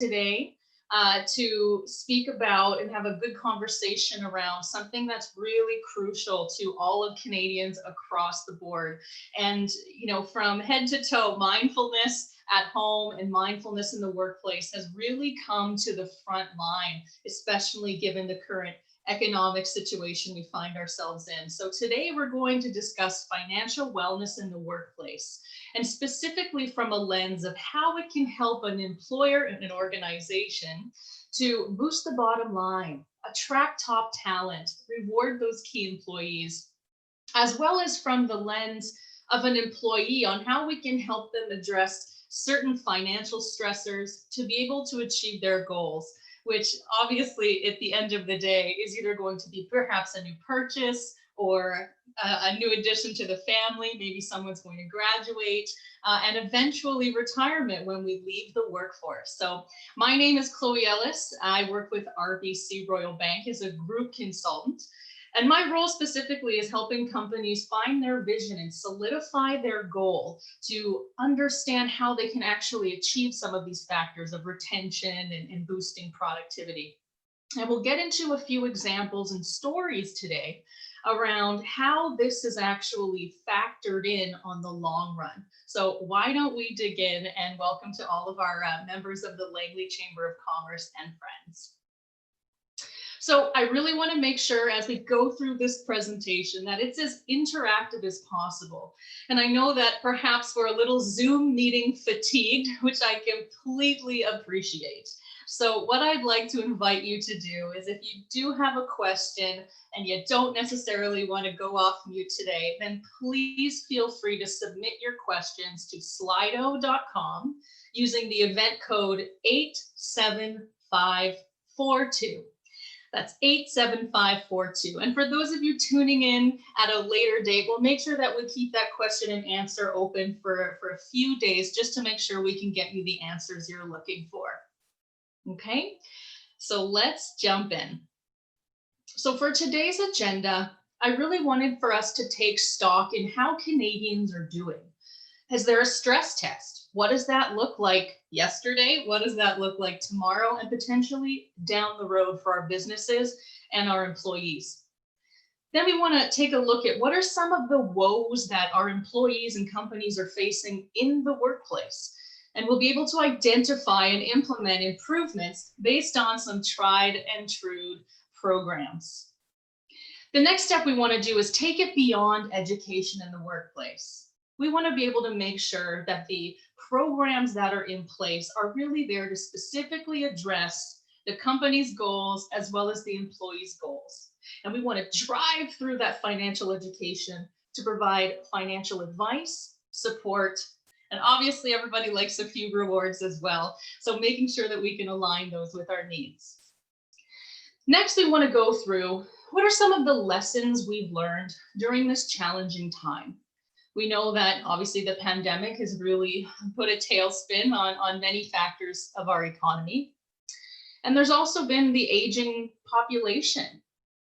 today to speak about and have a good conversation around something that's really crucial to all of Canadians across the board. And, from head to toe, mindfulness at home and mindfulness in the workplace has really come to the front line, especially given the current economic situation we find ourselves in. So today we're going to discuss financial wellness in the workplace, and specifically from a lens of how it can help an employer and an organization to boost the bottom line, attract top talent, reward those key employees, as well as from the lens of an employee on how we can help them address certain financial stressors to be able to achieve their goals, which obviously at the end of the day is either going to be perhaps a new purchase or a new addition to the family. Maybe someone's going to graduate and eventually retirement when we leave the workforce. So my name is Chloe Ellis. I work with RBC Royal Bank as a group consultant. And my role specifically is helping companies find their vision and solidify their goal to understand how they can actually achieve some of these factors of retention and boosting productivity. And we'll get into a few examples and stories today around how this is actually factored in on the long run. So why don't we dig in, and welcome to all of our members of the Langley Chamber of Commerce and friends. So I really want to make sure as we go through this presentation that it's as interactive as possible. And I know that perhaps we're a little Zoom meeting fatigued, which I completely appreciate. So what I'd like to invite you to do is, if you do have a question and you don't necessarily want to go off mute today, then please feel free to submit your questions to slido.com using the event code 87542. That's 87542. And for those of you tuning in at a later date, we'll make sure that we keep that question and answer open for a few days, just to make sure we can get you the answers you're looking for. Okay, so let's jump in. So for today's agenda, I really wanted for us to take stock in how Canadians are doing. Is there a stress test? What does that look like yesterday? What does that look like tomorrow, and potentially down the road for our businesses and our employees? Then we want to take a look at what are some of the woes that our employees and companies are facing in the workplace. And we'll be able to identify and implement improvements based on some tried and true programs. The next step we want to do is take it beyond education in the workplace. We want to be able to make sure that the programs that are in place are really there to specifically address the company's goals as well as the employees' goals. And we want to drive through that financial education to provide financial advice, support, and obviously everybody likes a few rewards as well. So making sure that we can align those with our needs. Next, we want to go through what are some of the lessons we've learned during this challenging time. We know that obviously the pandemic has really put a tailspin on many factors of our economy. And there's also been the aging population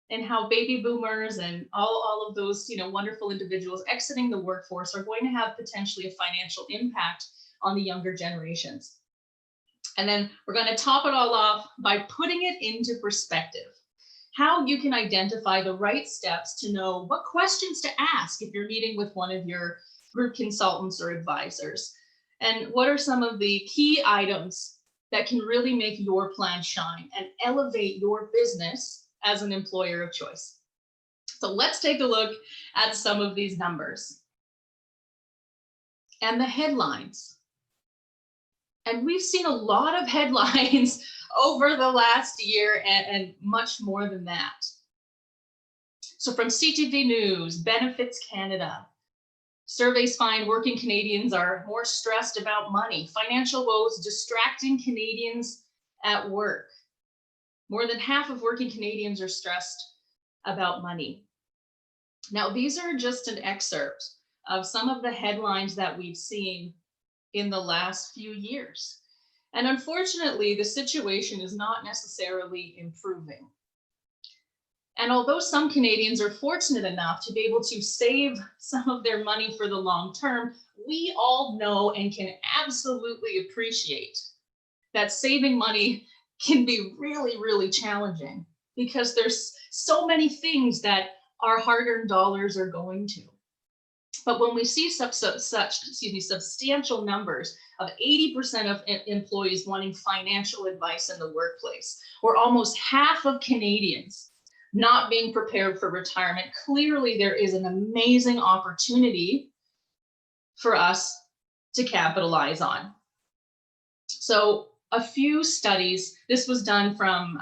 and how baby boomers and all of those wonderful individuals exiting the workforce are going to have potentially a financial impact on the younger generations. And then we're going to top it all off by putting it into perspective. How you can identify the right steps to know what questions to ask if you're meeting with one of your group consultants or advisors. And what are some of the key items that can really make your plan shine and elevate your business as an employer of choice. So let's take a look at some of these numbers and the headlines. And we've seen a lot of headlines over the last year and much more than that. So from CTV News, Benefits Canada, surveys find working Canadians are more stressed about money, financial woes distracting Canadians at work. More than half of working Canadians are stressed about money. Now, these are just an excerpt of some of the headlines that we've seen in the last few years. And unfortunately, the situation is not necessarily improving. And although some Canadians are fortunate enough to be able to save some of their money for the long term, we all know and can absolutely appreciate that saving money can be really, really challenging because there's so many things that our hard-earned dollars are going to. But when we see substantial numbers of 80% of employees wanting financial advice in the workplace, or almost half of Canadians not being prepared for retirement, clearly there is an amazing opportunity for us to capitalize on. So a few studies, this was done from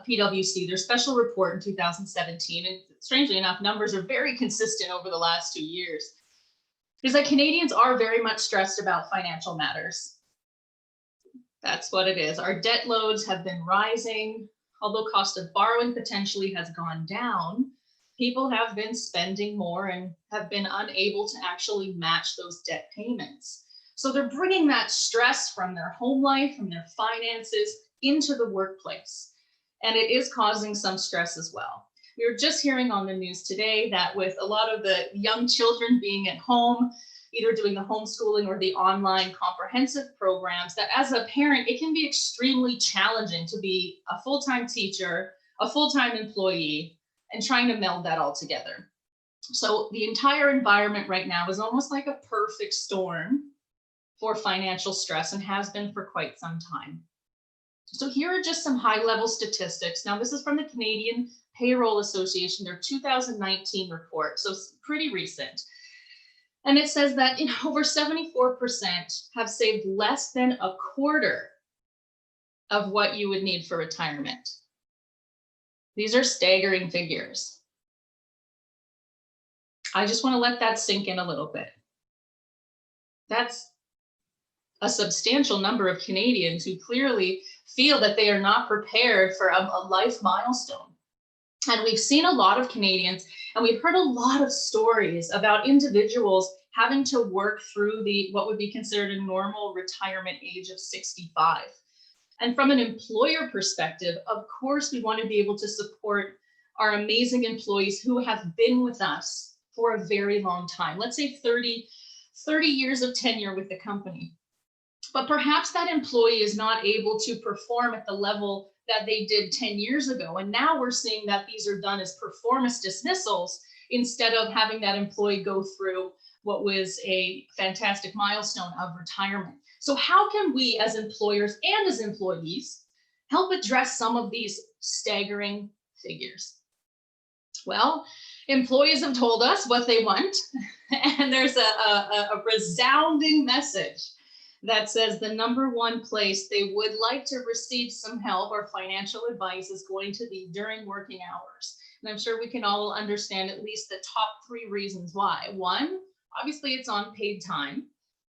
PwC, their special report in 2017, and strangely enough, numbers are very consistent over the last 2 years, is that Canadians are very much stressed about financial matters. That's what it is. Our debt loads have been rising. Although cost of borrowing potentially has gone down, people have been spending more and have been unable to actually match those debt payments. So they're bringing that stress from their home life, from their finances into the workplace. And it is causing some stress as well. We were just hearing on the news today that with a lot of the young children being at home, either doing the homeschooling or the online comprehensive programs, that as a parent, it can be extremely challenging to be a full-time teacher, a full-time employee, and trying to meld that all together. So the entire environment right now is almost like a perfect storm for financial stress and has been for quite some time. So here are just some high-level statistics. Now, this is from the Canadian Payroll Association, their 2019 report, so it's pretty recent. And it says that over 74% have saved less than a quarter of what you would need for retirement. These are staggering figures. I just want to let that sink in a little bit. That's a substantial number of Canadians who clearly feel that they are not prepared for a life milestone. And we've seen a lot of Canadians, and we've heard a lot of stories about individuals having to work through what would be considered a normal retirement age of 65. And from an employer perspective, of course, we want to be able to support our amazing employees who have been with us for a very long time. Let's say 30 years of tenure with the company. But perhaps that employee is not able to perform at the level that they did 10 years ago. And now we're seeing that these are done as performance dismissals instead of having that employee go through what was a fantastic milestone of retirement. So how can we as employers and as employees help address some of these staggering figures? Well, employees have told us what they want, and there's a resounding message that says the number one place they would like to receive some help or financial advice is going to be during working hours. And I'm sure we can all understand at least the top 3 reasons why. 1, obviously it's on paid time.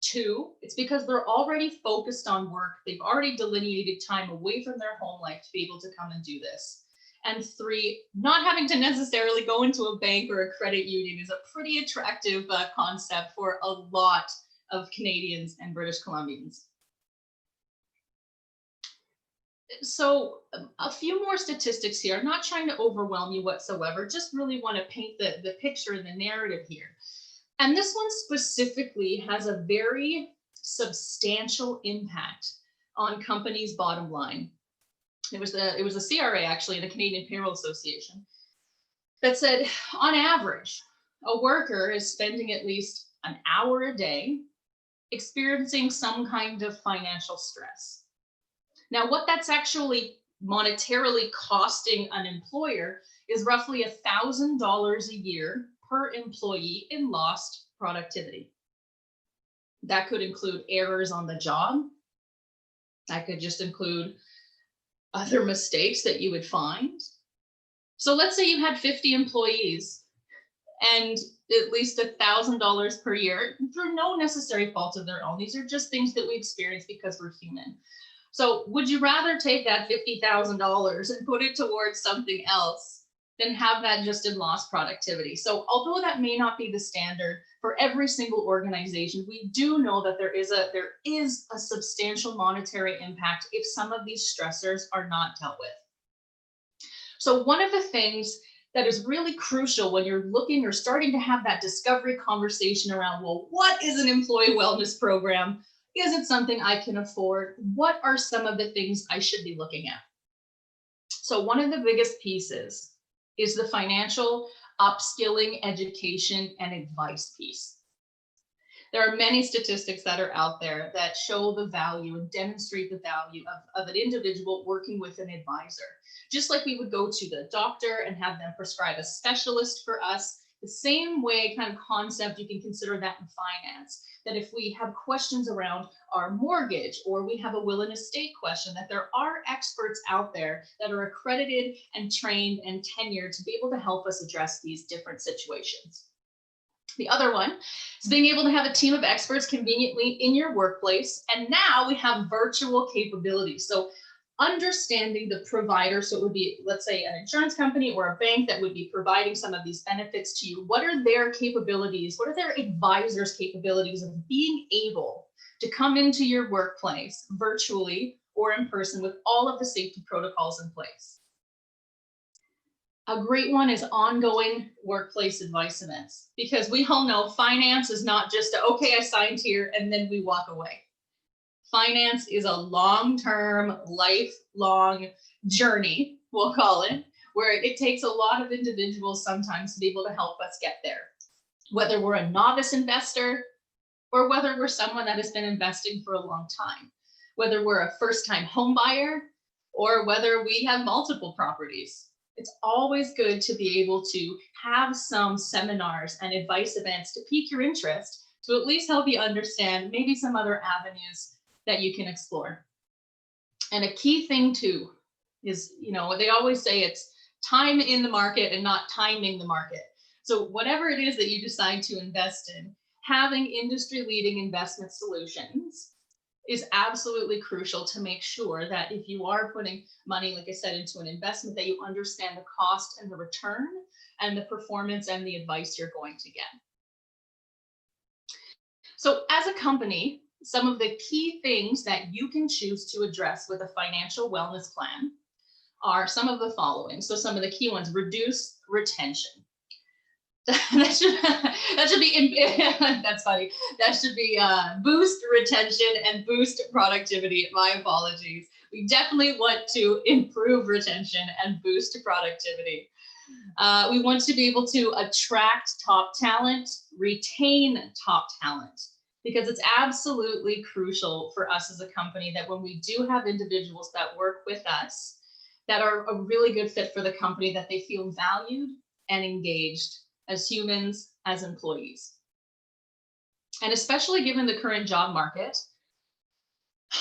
2, it's because they're already focused on work. They've already delineated time away from their home life to be able to come and do this. And 3, not having to necessarily go into a bank or a credit union is a pretty attractive concept for a lot of Canadians and British Columbians. So a few more statistics here. I'm not trying to overwhelm you whatsoever, just really want to paint the picture and the narrative here. And this one specifically has a very substantial impact on companies' bottom line. It was the CRA, actually, the Canadian Payroll Association, that said, on average, a worker is spending at least an hour a day experiencing some kind of financial stress. Now, what that's actually monetarily costing an employer is roughly $1,000 a year per employee in lost productivity. That could include errors on the job. That could just include other mistakes that you would find. So let's say you had 50 employees and at least $1,000 per year through no necessary fault of their own. These are just things that we experience because we're human. So would you rather take that $50,000 and put it towards something else than have that just in lost productivity? So although that may not be the standard for every single organization, we do know that there is a substantial monetary impact if some of these stressors are not dealt with. So one of the things that is really crucial when you're looking or starting to have that discovery conversation around, well, what is an employee wellness program? Is it something I can afford? What are some of the things I should be looking at? So one of the biggest pieces is the financial upskilling, education, and advice piece. There are many statistics that are out there that show the value and demonstrate the value of an individual working with an advisor. Just like we would go to the doctor and have them prescribe a specialist for us, the same way kind of concept, you can consider that in finance. That if we have questions around our mortgage or we have a will and estate question, that there are experts out there that are accredited and trained and tenured to be able to help us address these different situations. The other one is being able to have a team of experts conveniently in your workplace. And now we have virtual capabilities. So understanding the provider, so it would be, let's say, an insurance company or a bank that would be providing some of these benefits to you. What are their capabilities? What are their advisors' capabilities of being able to come into your workplace virtually or in person with all of the safety protocols in place? A great one is ongoing workplace advice events, because we all know finance is not just okay, I signed here and then we walk away. Finance is a long-term, lifelong journey, we'll call it, where it takes a lot of individuals sometimes to be able to help us get there. Whether we're a novice investor or whether we're someone that has been investing for a long time, whether we're a first-time home buyer or whether we have multiple properties. It's always good to be able to have some seminars and advice events to pique your interest, to at least help you understand maybe some other avenues that you can explore. And a key thing too is, they always say it's time in the market and not timing the market. So whatever it is that you decide to invest in, having industry leading investment solutions is absolutely crucial to make sure that if you are putting money, like I said, into an investment, that you understand the cost and the return and the performance and the advice you're going to get. So as a company, some of the key things that you can choose to address with a financial wellness plan are some of the following. So some of the key ones: reduce retention. That should be that's funny. That should be boost retention and boost productivity. My apologies. We definitely want to improve retention and boost productivity. We want to be able to attract top talent, retain top talent, because it's absolutely crucial for us as a company that when we do have individuals that work with us that are a really good fit for the company, that they feel valued and engaged as humans, as employees. And especially given the current job market,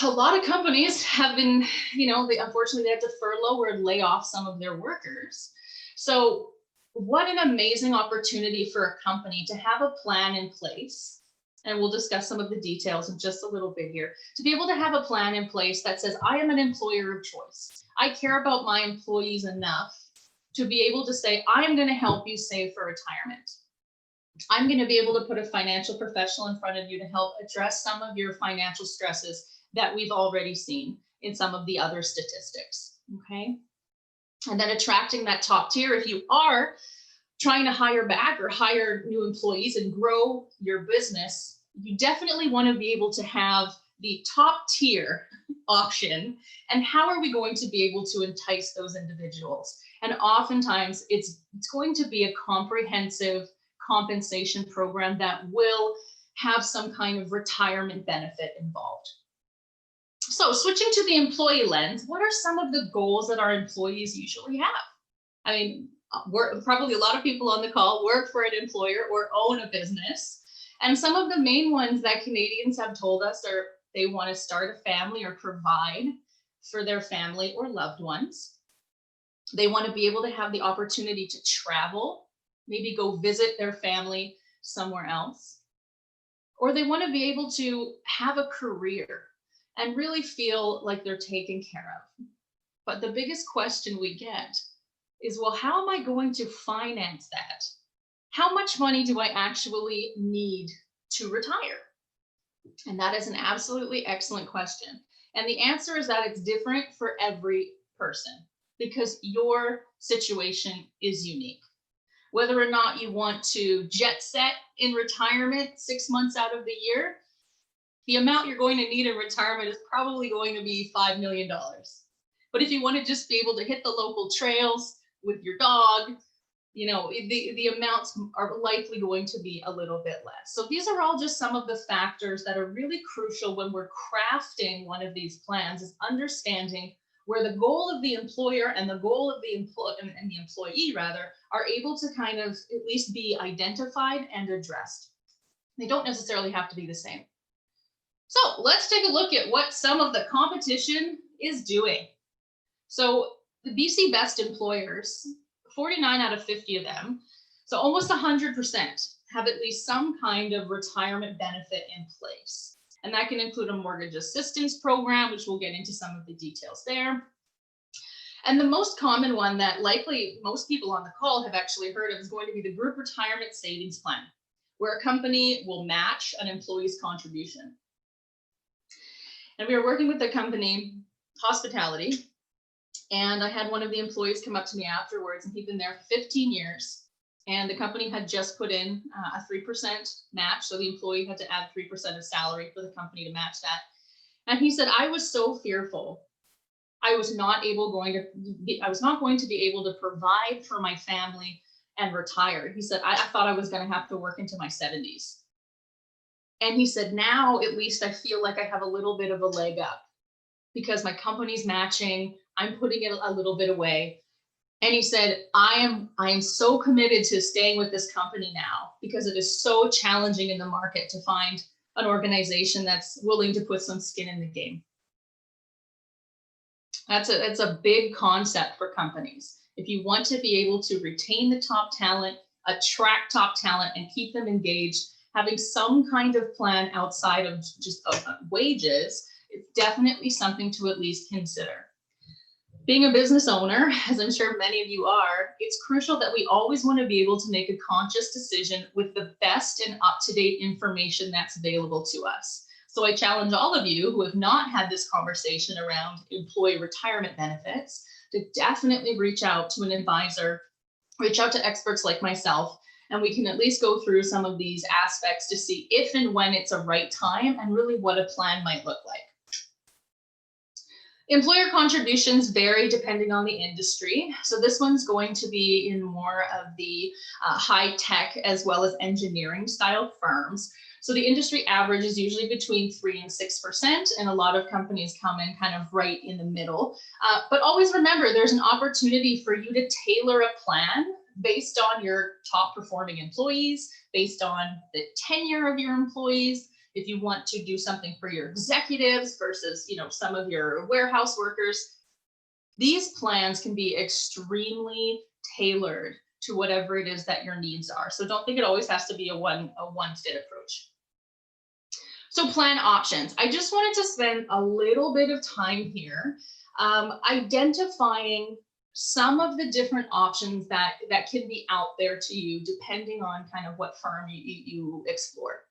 a lot of companies have been, unfortunately, they have to furlough or lay off some of their workers. So what an amazing opportunity for a company to have a plan in place. And we'll discuss some of the details in just a little bit here, to be able to have a plan in place that says, I am an employer of choice. I care about my employees enough to be able to say, I am going to help you save for retirement. I'm going to be able to put a financial professional in front of you to help address some of your financial stresses that we've already seen in some of the other statistics. Okay. And then attracting that top tier. If you are trying to hire back or hire new employees and grow your business, you definitely want to be able to have the top tier option. And how are we going to be able to entice those individuals? And oftentimes it's going to be a comprehensive compensation program that will have some kind of retirement benefit involved. So switching to the employee lens, what are some of the goals that our employees usually have? I mean, probably a lot of people on the call work for an employer or own a business. And some of the main ones that Canadians have told us are they want to start a family or provide for their family or loved ones. They want to be able to have the opportunity to travel, maybe go visit their family somewhere else. Or they want to be able to have a career and really feel like they're taken care of. But the biggest question we get is, well, how am I going to finance that? How much money do I actually need to retire? And that is an absolutely excellent question. And the answer is that it's different for every person because your situation is unique. Whether or not you want to jet set in retirement 6 months out of the year, the amount you're going to need in retirement is probably going to be $5 million. But if you want to just be able to hit the local trails with your dog, you know, the amounts are likely going to be a little bit less. So these are all just some of the factors that are really crucial when we're crafting one of these plans, is understanding where the goal of the employer and the goal of the employee rather are able to kind of at least be identified and addressed. They don't necessarily have to be the same. So let's take a look at what some of the competition is doing. So the BC Best Employers, 49 out of 50 of them, so almost 100%, have at least some kind of retirement benefit in place. And that can include a mortgage assistance program, which we'll get into some of the details there. And the most common one that likely most people on the call have actually heard of is going to be the Group Retirement Savings Plan, where a company will match an employee's contribution. And we were working with the company, Hospitality, and I had one of the employees come up to me afterwards, and he'd been there for 15 years. And the company had just put in a 3% match. So the employee had to add 3% of salary for the company to match that. And he said, I was so fearful. I was not going to be able to provide for my family and retire. He said, I thought I was going to have to work into my 70s. And he said, now at least I feel like I have a little bit of a leg up because my company's matching. I'm putting it a little bit away. And he said, I am so committed to staying with this company now because it is so challenging in the market to find an organization that's willing to put some skin in the game. That's a big concept for companies. If you want to be able to retain the top talent, attract top talent, and keep them engaged, having some kind of plan outside of just wages is definitely something to at least consider. Being a business owner, as I'm sure many of you are, it's crucial that we always want to be able to make a conscious decision with the best and up-to-date information that's available to us. So I challenge all of you who have not had this conversation around employee retirement benefits to definitely reach out to an advisor, reach out to experts like myself, and we can at least go through some of these aspects to see if and when it's a right time and really what a plan might look like. Employer contributions vary depending on the industry. So this one's going to be in more of the high tech as well as engineering style firms. So the industry average is usually between 3 and 6%, and a lot of companies come in kind of right in the middle. But always remember, there's an opportunity for you to tailor a plan based on your top performing employees, based on the tenure of your employees. If you want to do something for your executives versus, some of your warehouse workers, these plans can be extremely tailored to whatever it is that your needs are. So don't think it always has to be a one fit approach. So plan options. I just wanted to spend a little bit of time here identifying some of the different options that can be out there to you depending on kind of what firm you explore.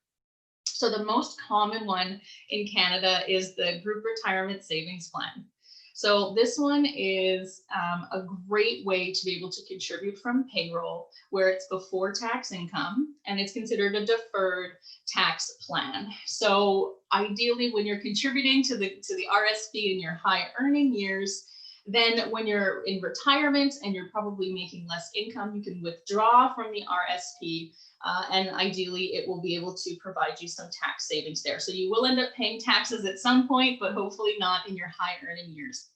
So the most common one in Canada is the Group Retirement Savings Plan. So this one is a great way to be able to contribute from payroll where it's before tax income, and it's considered a deferred tax plan. So ideally, when you're contributing to the RSP in your high earning years, then when you're in retirement and you're probably making less income, you can withdraw from the RSP. And ideally, it will be able to provide you some tax savings there. So you will end up paying taxes at some point, but hopefully not in your high earning years.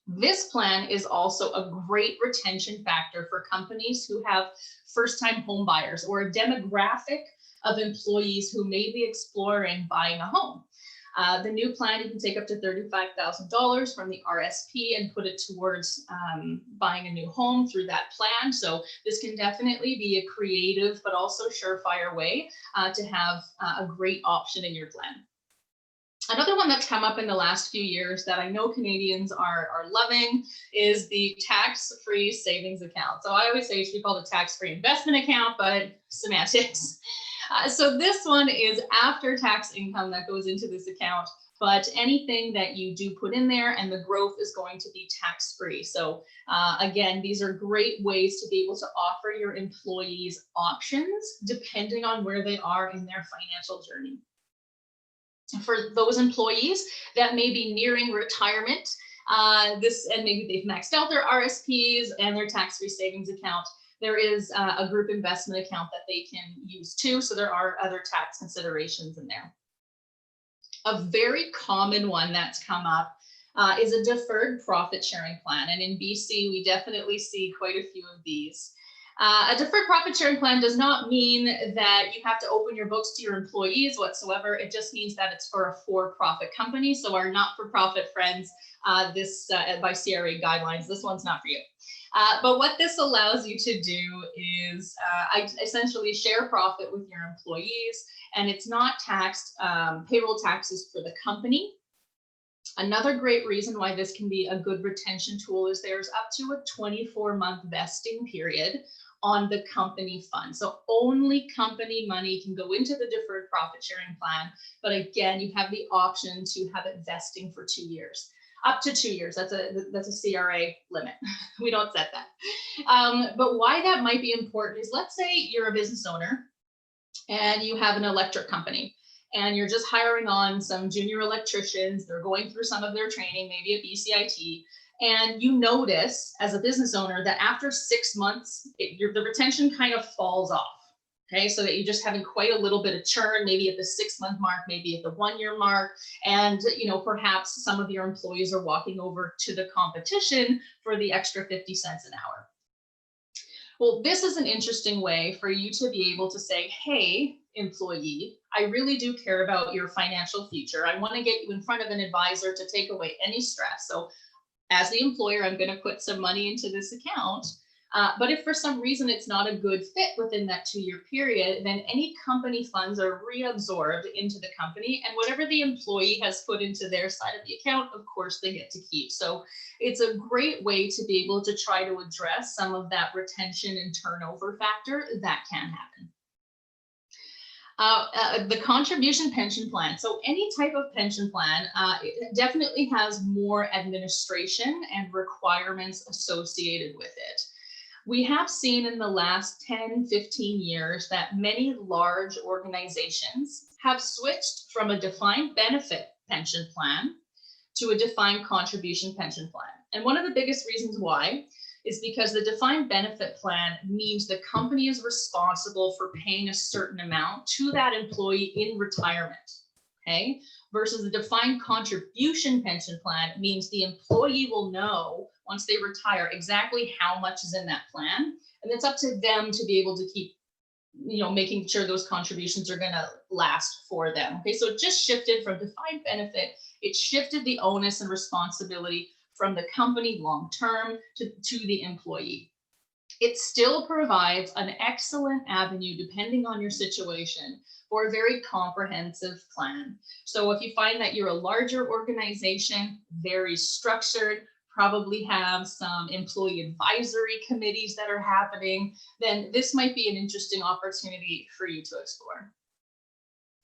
This plan is also a great retention factor for companies who have first-time home buyers or a demographic of employees who may be exploring buying a home. The new plan, you can take up to $35,000 from the RSP and put it towards buying a new home through that plan. So this can definitely be a creative, but also surefire way to have a great option in your plan. Another one that's come up in the last few years that I know Canadians are loving is the tax-free savings account. So I always say it should be called a tax-free investment account, but semantics. So this one is after tax income that goes into this account, but anything that you do put in there and the growth is going to be tax-free. So again, these are great ways to be able to offer your employees options depending on where they are in their financial journey. For those employees that may be nearing retirement, and maybe they've maxed out their RSPs and their tax-free savings account, there is a group investment account that they can use too. So there are other tax considerations in there. A very common one that's come up is a deferred profit sharing plan. And in BC, we definitely see quite a few of these. A deferred profit sharing plan does not mean that you have to open your books to your employees whatsoever. It just means that it's for a for-profit company. So our not-for-profit friends, by CRA guidelines, this one's not for you. But what this allows you to do is essentially share profit with your employees, and it's not taxed, payroll taxes for the company. Another great reason why this can be a good retention tool is there's up to a 24-month vesting period on the company fund. So only company money can go into the deferred profit sharing plan. But again, you have the option to have it vesting for 2 years. Up to 2 years, that's a CRA limit. We don't set that. But why that might be important is, let's say you're a business owner and you have an electric company and you're just hiring on some junior electricians. They're going through some of their training, maybe at BCIT. And you notice as a business owner that after 6 months, the retention kind of falls off. Okay, so that you're just having quite a little bit of churn, maybe at the 6-month mark, maybe at the 1-year mark. And, perhaps some of your employees are walking over to the competition for the extra 50 cents an hour. Well, this is an interesting way for you to be able to say, hey, employee, I really do care about your financial future. I want to get you in front of an advisor to take away any stress. So as the employer, I'm going to put some money into this account. But if for some reason it's not a good fit within that 2-year period, then any company funds are reabsorbed into the company, and whatever the employee has put into their side of the account, of course, they get to keep. So it's a great way to be able to try to address some of that retention and turnover factor that can happen. The contribution pension plan. So any type of pension plan it definitely has more administration and requirements associated with it. We have seen in the last 10, 15 years that many large organizations have switched from a defined benefit pension plan to a defined contribution pension plan. And one of the biggest reasons why is because the defined benefit plan means the company is responsible for paying a certain amount to that employee in retirement, okay? Versus the defined contribution pension plan means the employee will know once they retire exactly how much is in that plan. And it's up to them to be able to keep, making sure those contributions are gonna last for them, okay? So it just shifted from defined benefit, it shifted the onus and responsibility from the company long-term to the employee. It still provides an excellent avenue, depending on your situation, for a very comprehensive plan. So if you find that you're a larger organization, very structured, probably have some employee advisory committees that are happening, then this might be an interesting opportunity for you to explore.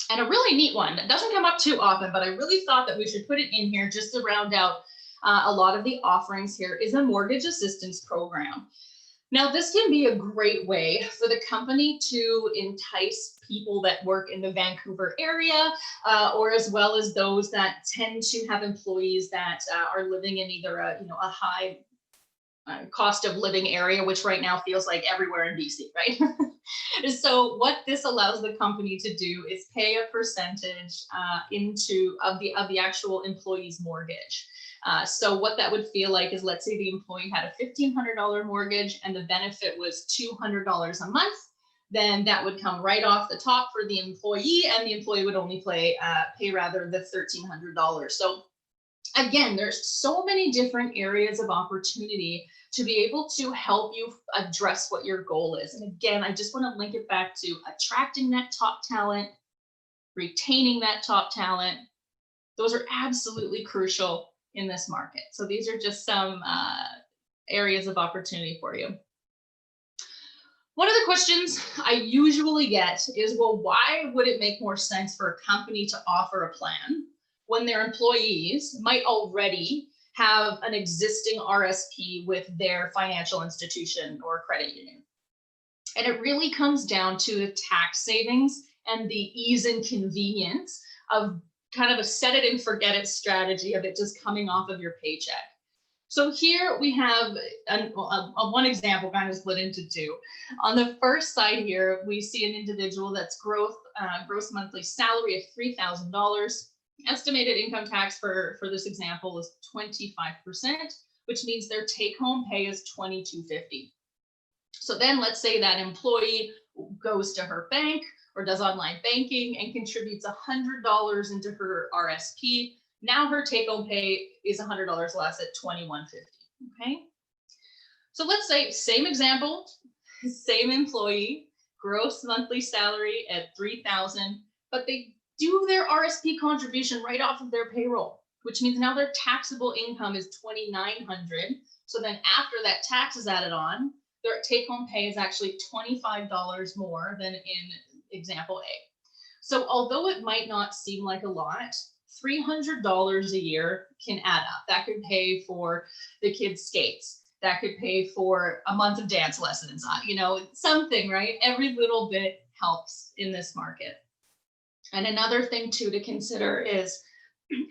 And a really neat one that doesn't come up too often, but I really thought that we should put it in here just to round out a lot of the offerings here, is a mortgage assistance program. Now, this can be a great way for the company to entice people that work in the Vancouver area, or as well as those that tend to have employees that are living in either a high cost of living area, which right now feels like everywhere in BC, right? So what this allows the company to do is pay a percentage of the actual employee's mortgage. So what that would feel like is, let's say the employee had a $1,500 mortgage and the benefit was $200 a month, then that would come right off the top for the employee, and the employee would only pay the $1,300. So again, there's so many different areas of opportunity to be able to help you address what your goal is. And again, I just want to link it back to attracting that top talent, retaining that top talent. Those are absolutely crucial in this market. So these are just some areas of opportunity for you. One of the questions I usually get is, well, why would it make more sense for a company to offer a plan when their employees might already have an existing RSP with their financial institution or credit union? And it really comes down to the tax savings and the ease and convenience of kind of a set it and forget it strategy of it just coming off of your paycheck. So here we have one example kind of split into two. On the first side here, we see an individual that's gross monthly salary of $3,000. Estimated income tax for this example is 25%, which means their take-home pay is $2,250. So then let's say that employee goes to her bank or does online banking and contributes $100 into her RSP. Now her take-home pay is $100 less at $2,150. Okay. So let's say same example, same employee, gross monthly salary at $3,000, but they do their RSP contribution right off of their payroll, which means now their taxable income is $2,900. So then after that tax is added on, their take-home pay is actually $25 more than in example A. So although it might not seem like a lot, $300 a year can add up. That could pay for the kids' skates. That could pay for a month of dance lessons, something, right? Every little bit helps in this market. And another thing too to consider is,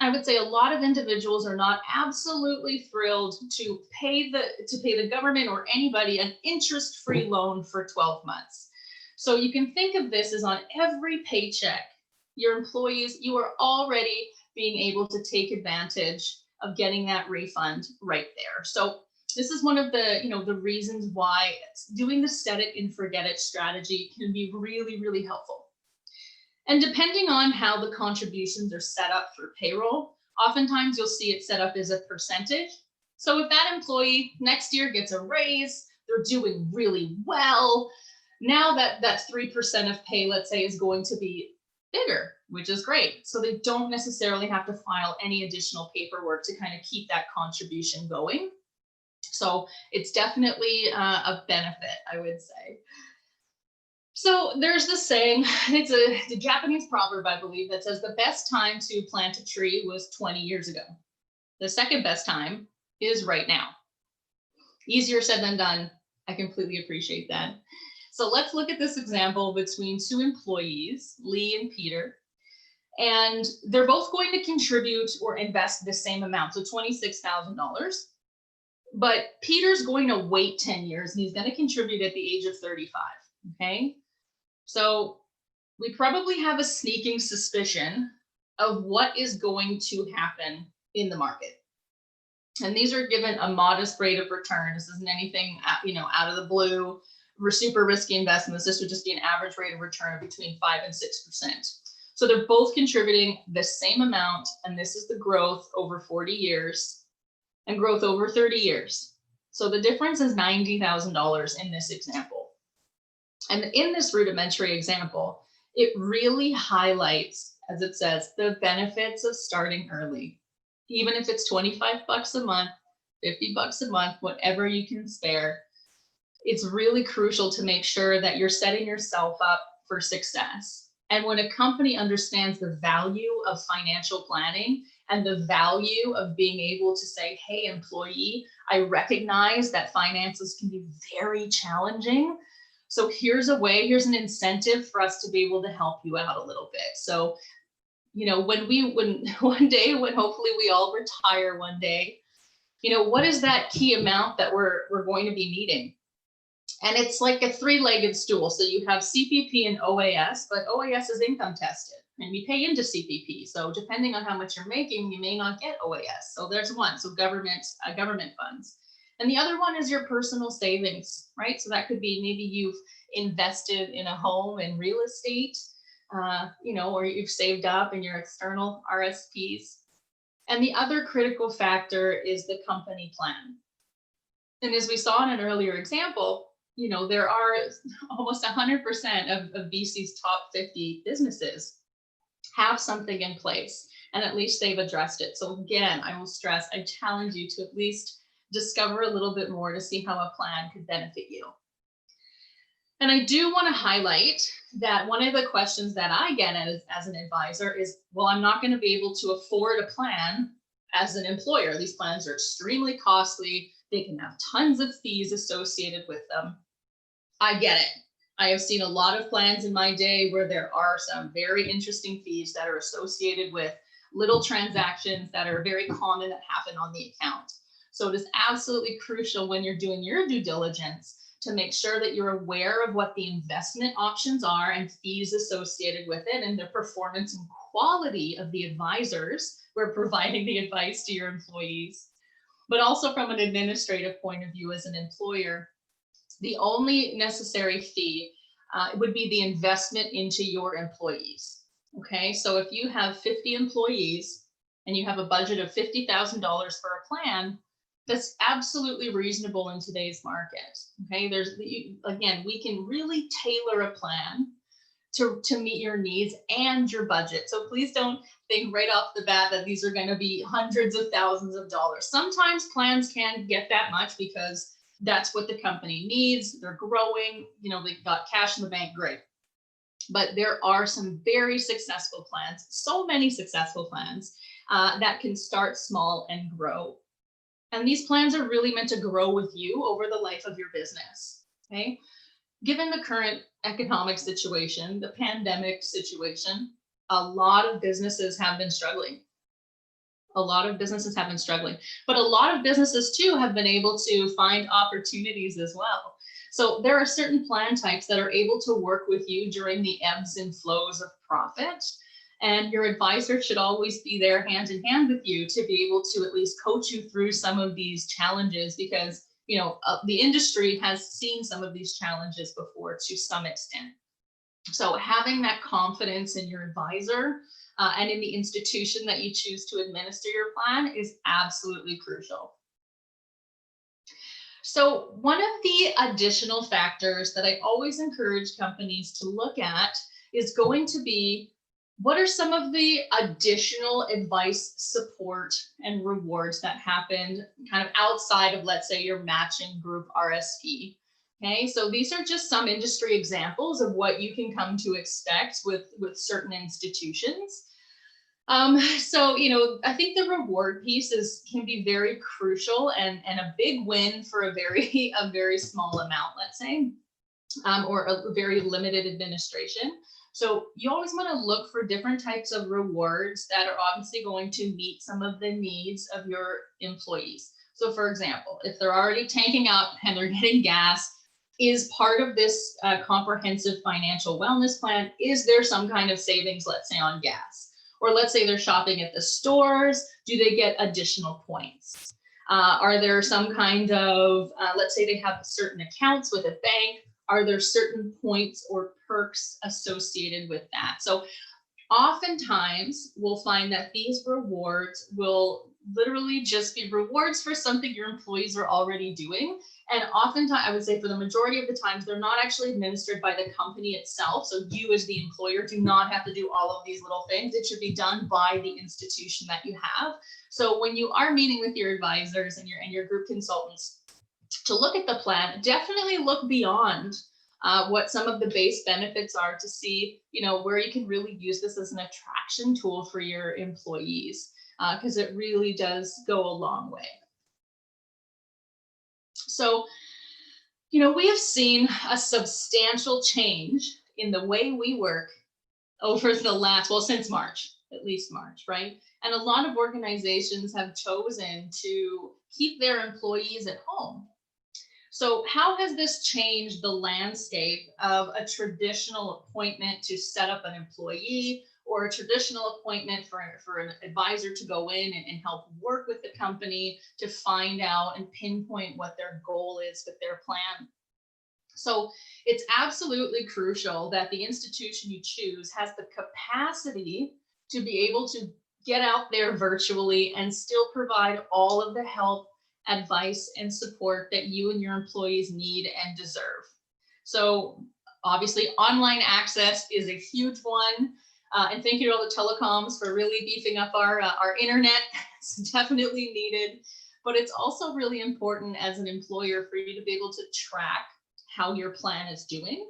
I would say a lot of individuals are not absolutely thrilled to pay the government or anybody an interest-free loan for 12 months. So you can think of this as on every paycheck, your employees, you are already being able to take advantage of getting that refund right there. So this is one of the, the reasons why doing the set it and forget it strategy can be really, really helpful. And depending on how the contributions are set up for payroll, oftentimes you'll see it set up as a percentage. So if that employee next year gets a raise, they're doing really well, now that 3% of pay, let's say, is going to be bigger, which is great. So they don't necessarily have to file any additional paperwork to kind of keep that contribution going. So it's definitely a benefit, I would say. So there's this saying, it's a Japanese proverb, I believe, that says the best time to plant a tree was 20 years ago. The second best time is right now. Easier said than done. I completely appreciate that. So let's look at this example between two employees, Lee and Peter, and they're both going to contribute or invest the same amount, so $26,000. But Peter's going to wait 10 years and he's going to contribute at the age of 35. Okay. So we probably have a sneaking suspicion of what is going to happen in the market. And these are given a modest rate of return. This isn't anything, out of the blue, super risky investments. This would just be an average rate of return of between 5 and 6%. So they're both contributing the same amount. And this is the growth over 40 years and growth over 30 years. So the difference is $90,000 in this example. And in this rudimentary example, it really highlights, as it says, the benefits of starting early. Even if it's $25 a month, $50 a month, whatever you can spare, it's really crucial to make sure that you're setting yourself up for success. And when a company understands the value of financial planning and the value of being able to say, hey, employee, I recognize that finances can be very challenging. So here's an incentive for us to be able to help you out a little bit. So, when one day, when hopefully we all retire one day, what is that key amount that we're going to be needing? And it's like a three-legged stool. So you have CPP and OAS, but OAS is income tested and we pay into CPP. So depending on how much you're making, you may not get OAS. So there's one, so government funds. And the other one is your personal savings, right? So that could be maybe you've invested in a home and real estate, or you've saved up in your external RSPs. And the other critical factor is the company plan. And as we saw in an earlier example, there are almost 100% of BC's top 50 businesses have something in place, and at least they've addressed it. So again, I will stress, I challenge you to at least discover a little bit more to see how a plan could benefit you. And I do want to highlight that one of the questions that I get as an advisor is, well, I'm not going to be able to afford a plan as an employer. These plans are extremely costly. They can have tons of fees associated with them. I get it. I have seen a lot of plans in my day where there are some very interesting fees that are associated with little transactions that are very common that happen on the account. So it is absolutely crucial when you're doing your due diligence to make sure that you're aware of what the investment options are and fees associated with it, and the performance and quality of the advisors who are providing the advice to your employees. But also from an administrative point of view as an employer, the only necessary fee would be the investment into your employees. Okay, so if you have 50 employees and you have a budget of $50,000 for a plan, that's absolutely reasonable in today's market. Okay, again, we can really tailor a plan to meet your needs and your budget. So please don't think right off the bat that these are going to be hundreds of thousands of dollars. Sometimes plans can get that much because that's what the company needs. They're growing, they've got cash in the bank, great. But there are some very successful plans, so many successful plans that can start small and grow. And these plans are really meant to grow with you over the life of your business, okay? Given the current economic situation, the pandemic situation, a lot of businesses have been struggling. But a lot of businesses too have been able to find opportunities as well. So there are certain plan types that are able to work with you during the ebbs and flows of profit. And your advisor should always be there hand in hand with you to be able to at least coach you through some of these challenges, because the industry has seen some of these challenges before to some extent. So having that confidence in your advisor and in the institution that you choose to administer your plan is absolutely crucial. So one of the additional factors that I always encourage companies to look at is going to be, what are some of the additional advice, support, and rewards that happened kind of outside of, let's say, your matching group RSP? Okay, so these are just some industry examples of what you can come to expect with certain institutions. So, I think the reward piece can be very crucial and a big win for a very small amount, let's say, or a very limited administration. So you always want to look for different types of rewards that are obviously going to meet some of the needs of your employees. So for example, if they're already tanking up and they're getting gas, is part of this comprehensive financial wellness plan, is there some kind of savings, let's say on gas? Or let's say they're shopping at the stores, do they get additional points? Are there some kind of, let's say they have certain accounts with a bank, are there certain points or perks associated with that? So oftentimes we'll find that these rewards will literally just be rewards for something your employees are already doing. And oftentimes, I would say for the majority of the times, they're not actually administered by the company itself. So you as the employer do not have to do all of these little things. It should be done by the institution that you have. So when you are meeting with your advisors and your group consultants to look at the plan, definitely look beyond what some of the base benefits are to see, where you can really use this as an attraction tool for your employees, because it really does go a long way. So, we have seen a substantial change in the way we work over the last, since March, at least March, right? And a lot of organizations have chosen to keep their employees at home. So how has this changed the landscape of a traditional appointment to set up an employee, or a traditional appointment for an advisor to go in and help work with the company to find out and pinpoint what their goal is with their plan? So it's absolutely crucial that the institution you choose has the capacity to be able to get out there virtually and still provide all of the help, advice, and support that you and your employees need and deserve. So obviously online access is a huge one. And thank you to all the telecoms for really beefing up our internet. It's definitely needed, but it's also really important as an employer for you to be able to track how your plan is doing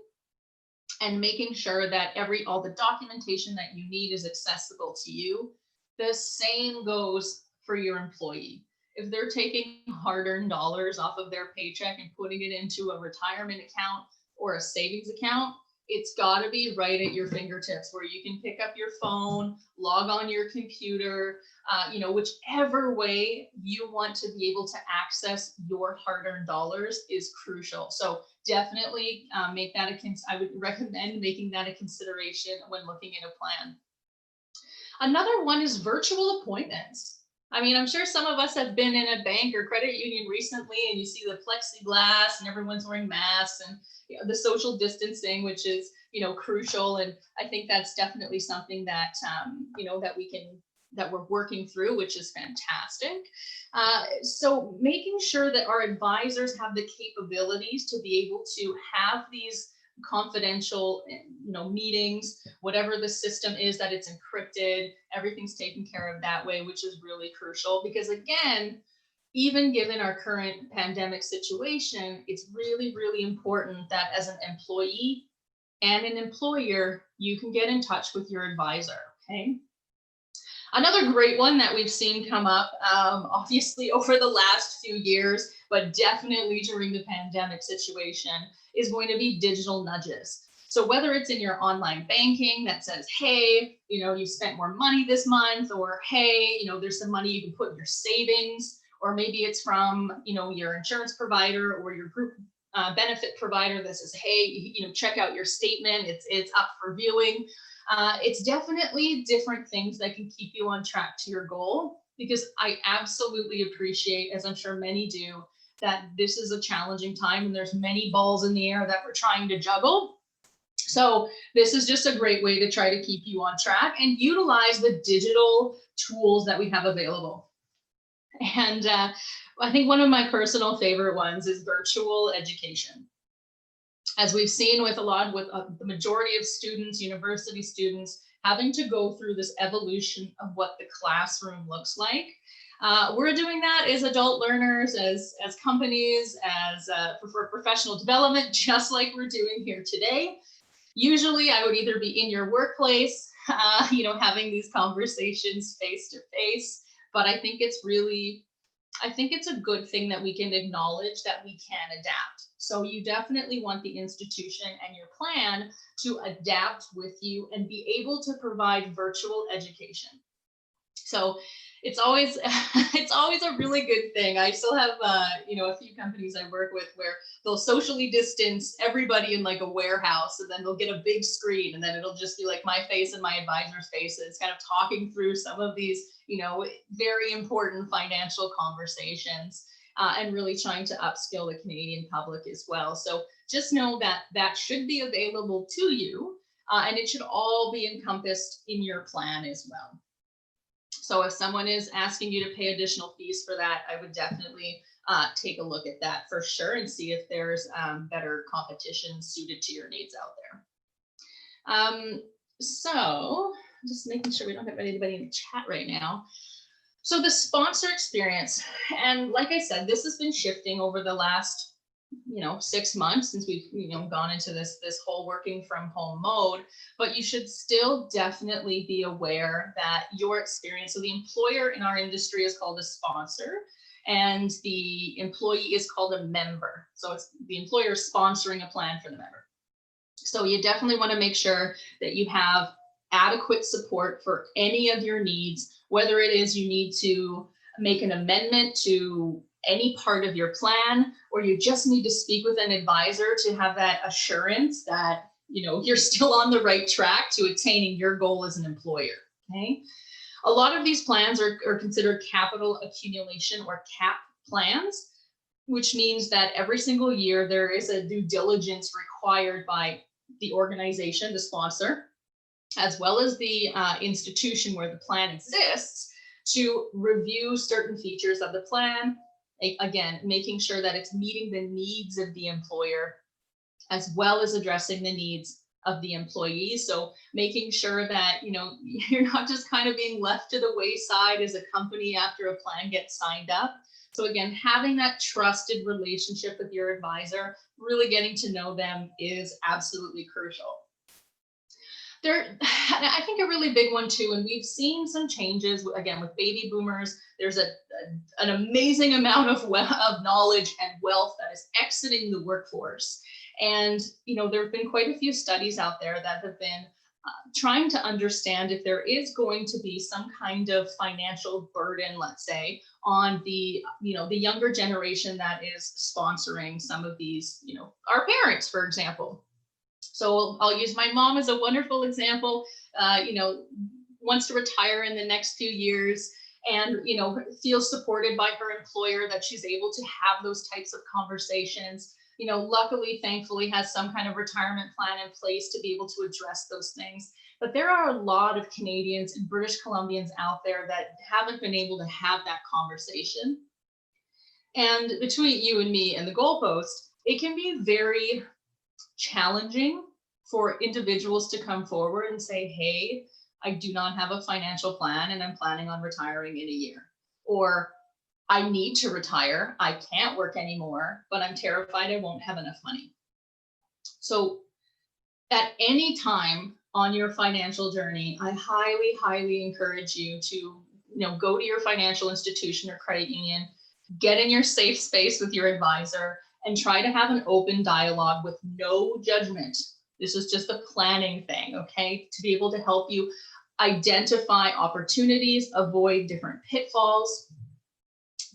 and making sure that all the documentation that you need is accessible to you. The same goes for your employee. If they're taking hard-earned dollars off of their paycheck and putting it into a retirement account or a savings account, it's got to be right at your fingertips, where you can pick up your phone, log on your computer, whichever way you want to be able to access your hard-earned dollars is crucial. So definitely make that I would recommend making that a consideration when looking at a plan. Another one is virtual appointments. I mean, I'm sure some of us have been in a bank or credit union recently, and you see the plexiglass and everyone's wearing masks, and the social distancing, which is, crucial. And I think that's definitely something that, that we're working through, which is fantastic. So making sure that our advisors have the capabilities to be able to have these confidential, meetings, whatever the system is, that it's encrypted, everything's taken care of that way, which is really crucial. Because again, even given our current pandemic situation, it's really, really important that as an employee and an employer, you can get in touch with your advisor, okay? Another great one that we've seen come up, obviously over the last few years, but definitely during the pandemic situation, is going to be digital nudges. So whether it's in your online banking that says, hey, you spent more money this month, or hey, there's some money you can put in your savings, or maybe it's from, your insurance provider or your group benefit provider that says, hey, check out your statement, it's up for viewing. It's definitely different things that can keep you on track to your goal, because I absolutely appreciate, as I'm sure many do, that this is a challenging time and there's many balls in the air that we're trying to juggle. So this is just a great way to try to keep you on track and utilize the digital tools that we have available. And I think one of my personal favorite ones is virtual education. As we've seen with the majority of students, university students, having to go through this evolution of what the classroom looks like. We're doing that as adult learners, as companies, for professional development, just like we're doing here today. Usually I would either be in your workplace, having these conversations face to face, but I think it's a good thing that we can acknowledge that we can adapt. So you definitely want the institution and your plan to adapt with you and be able to provide virtual education. So it's always a really good thing. I still have a few companies I work with where they'll socially distance everybody in like a warehouse, and then they'll get a big screen, and then it'll just be like my face and my advisor's faces, kind of talking through some of these very important financial conversations, and really trying to upskill the Canadian public as well. So just know that that should be available to you, and it should all be encompassed in your plan as well. So if someone is asking you to pay additional fees for that, I would definitely take a look at that for sure and see if there's better competition suited to your needs out there. So just making sure we don't have anybody in the chat right now. So the sponsor experience, and like I said, this has been shifting over the last 6 months since we've gone into this whole working from home mode, but you should still definitely be aware that your experience, so the employer in our industry is called a sponsor, and the employee is called a member. So it's the employer sponsoring a plan for the member. So you definitely want to make sure that you have adequate support for any of your needs, whether it is you need to make an amendment to any part of your plan, or you just need to speak with an advisor to have that assurance that you're still on the right track to attaining your goal as an employer. Okay, a lot of these plans are considered capital accumulation or CAP plans, which means that every single year there is a due diligence required by the organization, the sponsor, as well as the institution where the plan exists, to review certain features of the plan. Again, making sure that it's meeting the needs of the employer as well as addressing the needs of the employees. So making sure that you're not just kind of being left to the wayside as a company after a plan gets signed up. So again, having that trusted relationship with your advisor, really getting to know them, is absolutely crucial. I think a really big one too, and we've seen some changes again with baby boomers. There's an amazing amount of knowledge and wealth that is exiting the workforce. And, there have been quite a few studies out there that have been trying to understand if there is going to be some kind of financial burden, let's say, on the younger generation that is sponsoring some of these, our parents, for example. So I'll use my mom as a wonderful example. Wants to retire in the next few years, and feels supported by her employer, that she's able to have those types of conversations. Luckily, thankfully, has some kind of retirement plan in place to be able to address those things. But there are a lot of Canadians and British Columbians out there that haven't been able to have that conversation. And between you and me and the goalpost, it can be very challenging for individuals to come forward and say, hey, I do not have a financial plan and I'm planning on retiring in a year. Or I need to retire, I can't work anymore, but I'm terrified I won't have enough money. So at any time on your financial journey, I highly, highly encourage you to go to your financial institution or credit union, get in your safe space with your advisor, and try to have an open dialogue with no judgment. This is just a planning thing, okay? To be able to help you identify opportunities, avoid different pitfalls,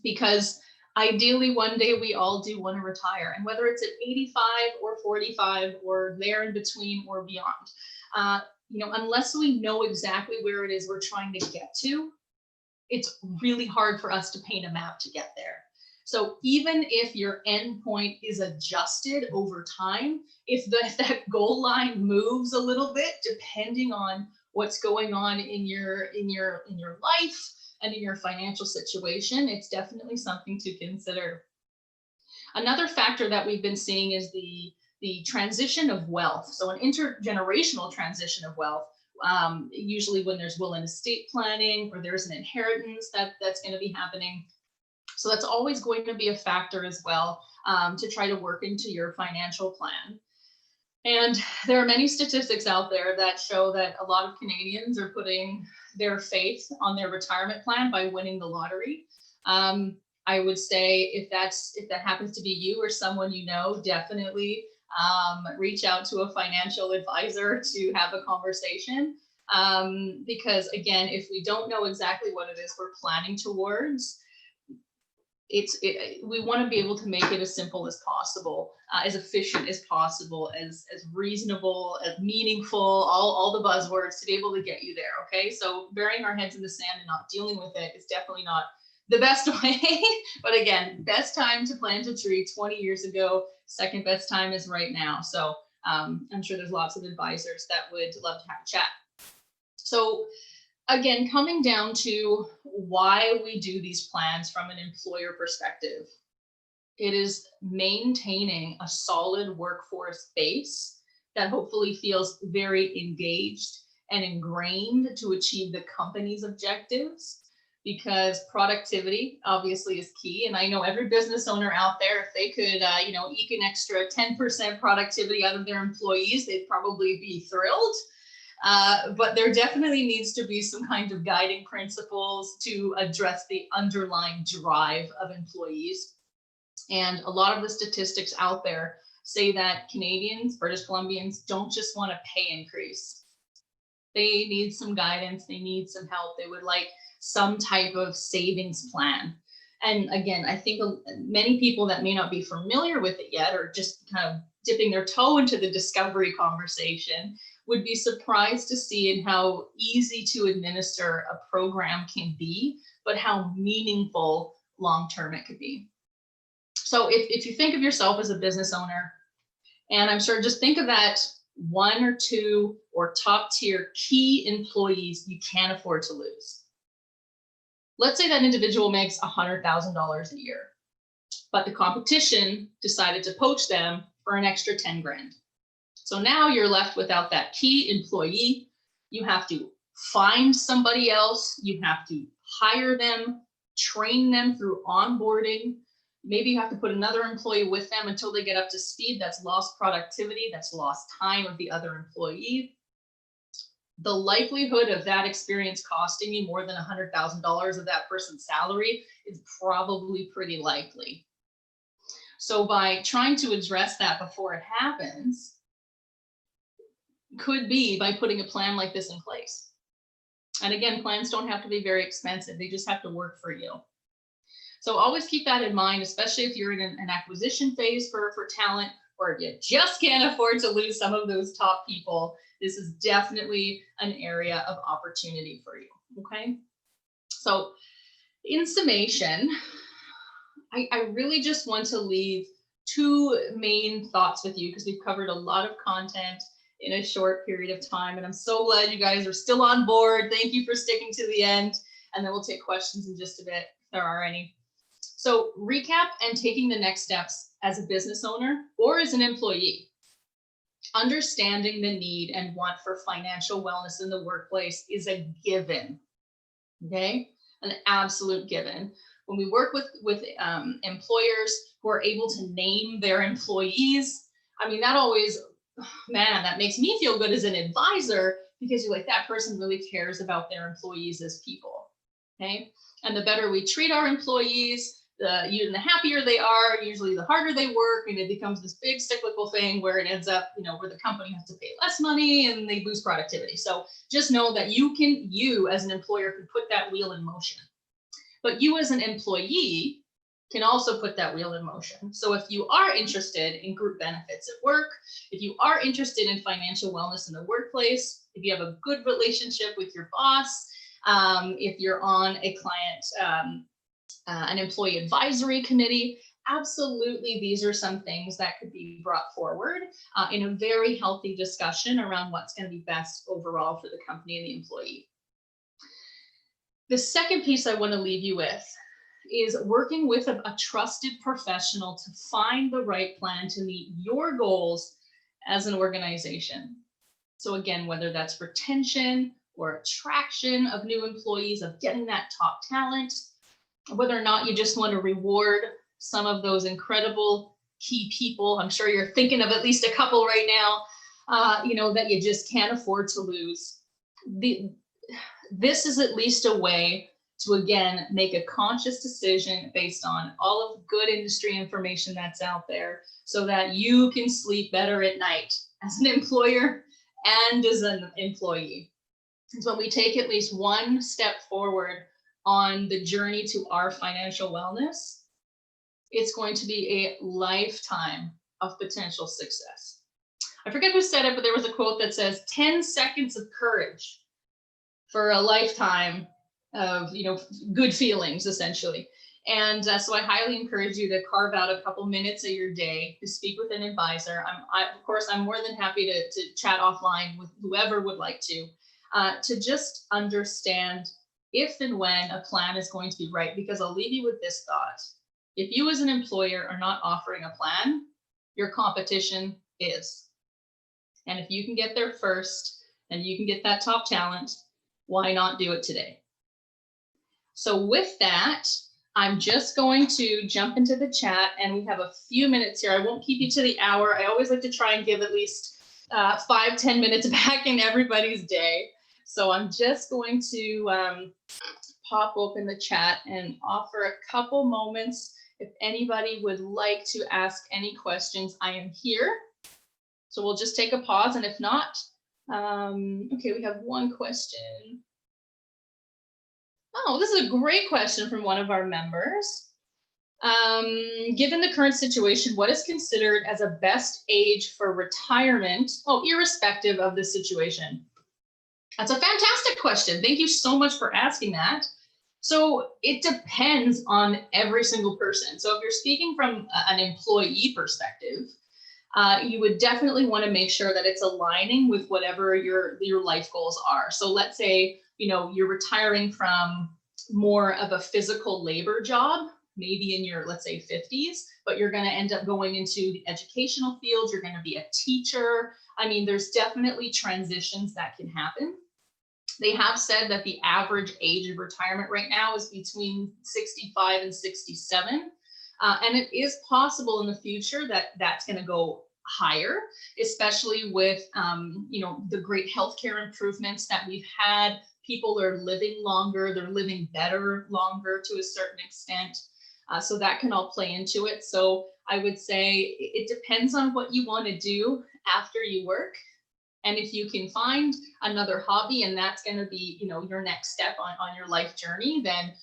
because ideally one day we all do want to retire. And whether it's at 85 or 45 or there in between or beyond, unless we know exactly where it is we're trying to get to, it's really hard for us to paint a map to get there. So even if your endpoint is adjusted over time, if that goal line moves a little bit, depending on what's going on in your life and in your financial situation, it's definitely something to consider. Another factor that we've been seeing is the transition of wealth. So an intergenerational transition of wealth. Usually when there's will and estate planning, or there's an inheritance that's going to be happening. So that's always going to be a factor as well, to try to work into your financial plan. And there are many statistics out there that show that a lot of Canadians are putting their faith on their retirement plan by winning the lottery. I would say if that happens to be you or someone you know, definitely reach out to a financial advisor to have a conversation. Because again, if we don't know exactly what it is we're planning towards, we want to be able to make it as simple as possible, as efficient as possible, as reasonable, as meaningful, all the buzzwords to be able to get you there. Okay, so burying our heads in the sand and not dealing with it is definitely not the best way. But again, best time to plant a tree 20 years ago, second best time is right now. So I'm sure there's lots of advisors that would love to have a chat. So again, coming down to why we do these plans from an employer perspective, it is maintaining a solid workforce base that hopefully feels very engaged and ingrained to achieve the company's objectives, because productivity obviously is key. And I know every business owner out there, if they could, eke an extra 10% productivity out of their employees, they'd probably be thrilled. But there definitely needs to be some kind of guiding principles to address the underlying drive of employees. And a lot of the statistics out there say that Canadians, British Columbians, don't just want a pay increase. They need some guidance, they need some help, they would like some type of savings plan. And again, I think many people that may not be familiar with it yet, or just kind of dipping their toe into the discovery conversation, would be surprised to see in how easy to administer a program can be, but how meaningful long-term it could be. So if you think of yourself as a business owner, and I'm sure just think of that one or two or top tier key employees you can't afford to lose. Let's say that individual makes $100,000 a year, but the competition decided to poach them for an extra 10 grand. So now you're left without that key employee. You have to find somebody else. You have to hire them, train them through onboarding. Maybe you have to put another employee with them until they get up to speed. That's lost productivity. That's lost time of the other employee. The likelihood of that experience costing you more than $100,000 of that person's salary is probably pretty likely. So by trying to address that before it happens, could be by putting a plan like this in place. And again, plans don't have to be very expensive. They just have to work for you. So always keep that in mind, especially if you're in an acquisition phase for talent, or if you just can't afford to lose some of those top people. This is definitely an area of opportunity for you. Okay. So in summation, I really just want to leave two main thoughts with you, because we've covered a lot of content in a short period of time. And I'm so glad you guys are still on board. Thank you for sticking to the end. And then we'll take questions in just a bit, if there are any. So recap and taking the next steps as a business owner or as an employee. Understanding the need and want for financial wellness in the workplace is a given, okay? An absolute given. When we work with employers who are able to name their employees, I mean, that always, man, that makes me feel good as an advisor, because you're like, that person really cares about their employees as people, okay? And the better we treat our employees, the happier they are, usually the harder they work, and it becomes this big cyclical thing where it ends up, where the company has to pay less money and they boost productivity. So just know that you as an employer can put that wheel in motion, but you as an employee can also put that wheel in motion. So if you are interested in group benefits at work, if you are interested in financial wellness in the workplace, if you have a good relationship with your boss, if you're on a client, an employee advisory committee, absolutely, these are some things that could be brought forward in a very healthy discussion around what's going to be best overall for the company and the employee. The second piece I want to leave you with is working with a trusted professional to find the right plan to meet your goals as an organization. So again, whether that's retention or attraction of new employees, of getting that top talent, whether or not you just want to reward some of those incredible key people. I'm sure you're thinking of at least a couple right now, that you just can't afford to lose. This is at least a way to, again, make a conscious decision based on all of the good industry information that's out there, so that you can sleep better at night as an employer and as an employee. So when we take at least one step forward on the journey to our financial wellness, it's going to be a lifetime of potential success. I forget who said it, but there was a quote that says 10 seconds of courage for a lifetime of, good feelings, essentially. And so I highly encourage you to carve out a couple minutes of your day to speak with an advisor. Of course, I'm more than happy to chat offline with whoever would like to just understand if and when a plan is going to be right. Because I'll leave you with this thought. If you as an employer are not offering a plan, your competition is. And if you can get there first and you can get that top talent, why not do it today? So with that, I'm just going to jump into the chat, and we have a few minutes here. I won't keep you to the hour. I always like to try and give at least 5-10 minutes back in everybody's day. So I'm just going to pop open the chat and offer a couple moments. If anybody would like to ask any questions, I am here. So we'll just take a pause, and if not, okay, we have one question. Oh, this is a great question from one of our members. Given the current situation, what is considered as a best age for retirement? Oh, irrespective of the situation. That's a fantastic question. Thank you so much for asking that. So it depends on every single person. So if you're speaking from an employee perspective, you would definitely want to make sure that it's aligning with whatever your life goals are. So let's say, you're retiring from more of a physical labor job, maybe in your, let's say, 50s, but you're going to end up going into the educational field. You're going to be a teacher. I mean, there's definitely transitions that can happen. They have said that the average age of retirement right now is between 65 and 67. And it is possible in the future that that's going to go higher, especially with, the great healthcare improvements that we've had. People are living longer, they're living better longer to a certain extent. So that can all play into it. So I would say it depends on what you want to do after you work. And if you can find another hobby and that's going to be, you know, your next step on your life journey, then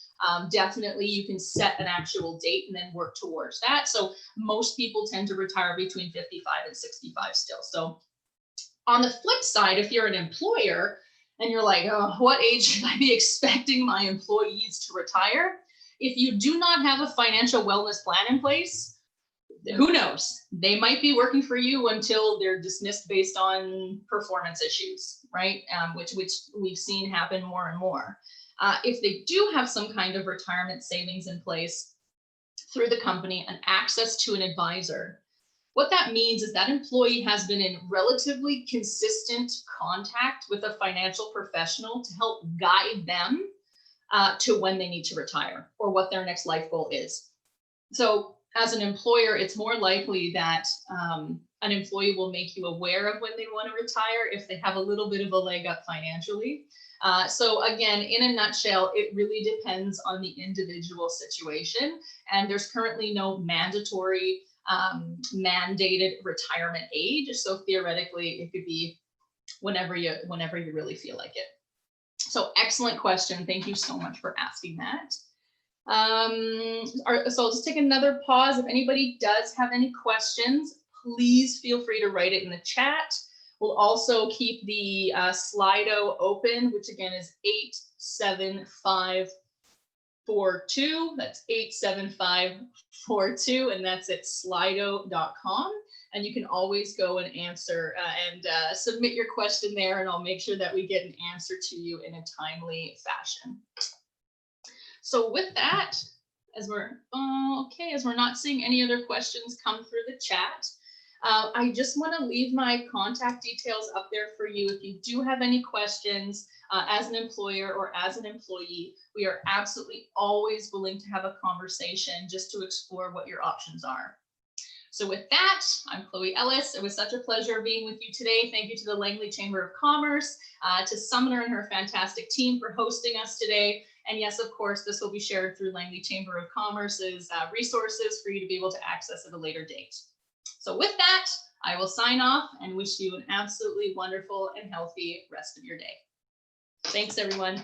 definitely you can set an actual date and then work towards that. So most people tend to retire between 55 and 65 still. So on the flip side, if you're an employer and you're like, oh, what age should I be expecting my employees to retire? If you do not have a financial wellness plan in place, who knows? They might be working for you until they're dismissed based on performance issues, right? Which we've seen happen more and more. If they do have some kind of retirement savings in place through the company and access to an advisor, what that means is that employee has been in relatively consistent contact with a financial professional to help guide them to when they need to retire or what their next life goal is. So as an employer, it's more likely that an employee will make you aware of when they want to retire if they have a little bit of a leg up financially. So again, in a nutshell, it really depends on the individual situation. And there's currently no mandatory mandated retirement age. So theoretically, it could be whenever you really feel like it. So excellent question. Thank you so much for asking that. So I'll just take another pause. If anybody does have any questions, please feel free to write it in the chat. We'll also keep the Slido open, which again is 87542. That's 87542, and that's at slido.com. And you can always go and answer and submit your question there, and I'll make sure that we get an answer to you in a timely fashion. So with that, as we're not seeing any other questions come through the chat, I just want to leave my contact details up there for you. If you do have any questions as an employer or as an employee, we are absolutely always willing to have a conversation just to explore what your options are. So with that, I'm Chloe Ellis. It was such a pleasure being with you today. Thank you to the Langley Chamber of Commerce, to Sumner and her fantastic team for hosting us today. And yes, of course, this will be shared through Langley Chamber of Commerce's resources for you to be able to access at a later date. So with that, I will sign off and wish you an absolutely wonderful and healthy rest of your day. Thanks, everyone.